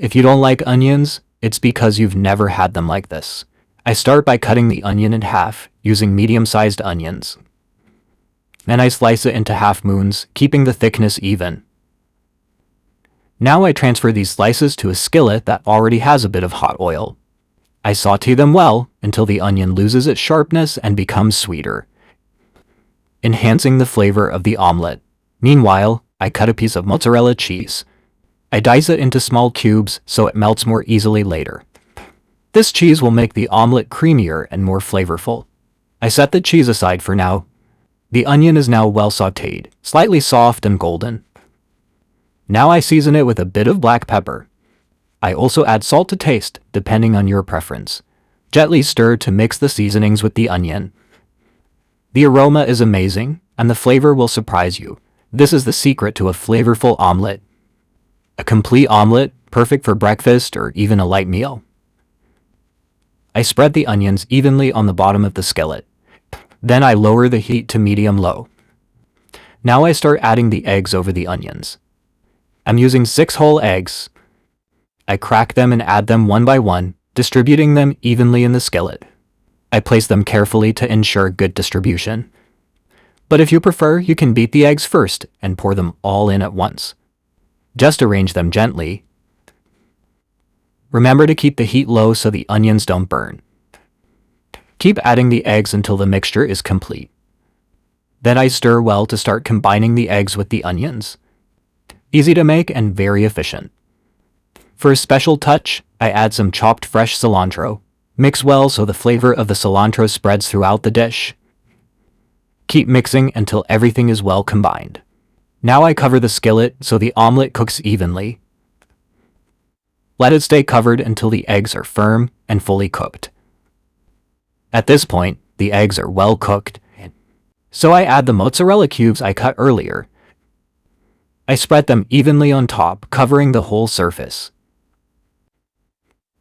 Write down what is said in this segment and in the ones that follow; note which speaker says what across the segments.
Speaker 1: If you don't like onions, it's because you've never had them like this. I start by cutting the onion in half, using medium-sized onions. Then I slice it into half moons, keeping the thickness even. Now I transfer these slices to a skillet that already has a bit of hot oil. I sauté them well until the onion loses its sharpness and becomes sweeter, enhancing the flavor of the omelette. Meanwhile, I cut a piece of mozzarella cheese. I dice it into small cubes so it melts more easily later. This cheese will make the omelette creamier and more flavorful. I set the cheese aside for now. The onion is now well sautéed, slightly soft and golden. Now I season it with a bit of black pepper. I also add salt to taste, depending on your preference. Gently stir to mix the seasonings with the onion. The aroma is amazing, and the flavor will surprise you. This is the secret to a flavorful omelette. A complete omelette, perfect for breakfast or even a light meal. I spread the onions evenly on the bottom of the skillet. Then I lower the heat to medium-low. Now I start adding the eggs over the onions. I'm using 6 whole eggs. I crack them and add them one by one, distributing them evenly in the skillet. I place them carefully to ensure good distribution. But if you prefer, you can beat the eggs first and pour them all in at once. Just arrange them gently. Remember to keep the heat low so the onions don't burn. Keep adding the eggs until the mixture is complete. Then I stir well to start combining the eggs with the onions. Easy to make and very efficient. For a special touch, I add some chopped fresh cilantro. Mix well so the flavor of the cilantro spreads throughout the dish. Keep mixing until everything is well combined. Now I cover the skillet so the omelette cooks evenly. Let it stay covered until the eggs are firm and fully cooked. At this point, the eggs are well cooked, so I add the mozzarella cubes I cut earlier. I spread them evenly on top, covering the whole surface.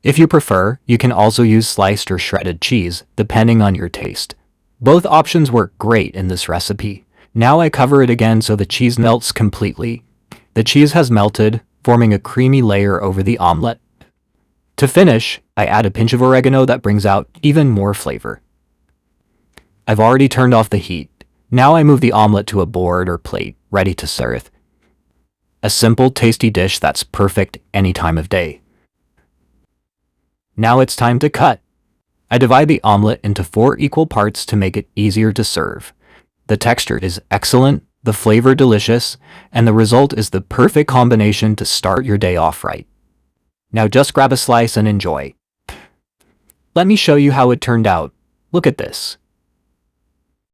Speaker 1: If you prefer, you can also use sliced or shredded cheese, depending on your taste. Both options work great in this recipe. Now I cover it again so the cheese melts completely. The cheese has melted, forming a creamy layer over the omelette. To finish, I add a pinch of oregano that brings out even more flavor. I've already turned off the heat. Now I move the omelette to a board or plate, ready to serve. A simple, tasty dish that's perfect any time of day. Now it's time to cut. I divide the omelette into 4 equal parts to make it easier to serve. The texture is excellent, the flavor delicious, and the result is the perfect combination to start your day off right. Now just grab a slice and enjoy. Let me show you how it turned out. Look at this.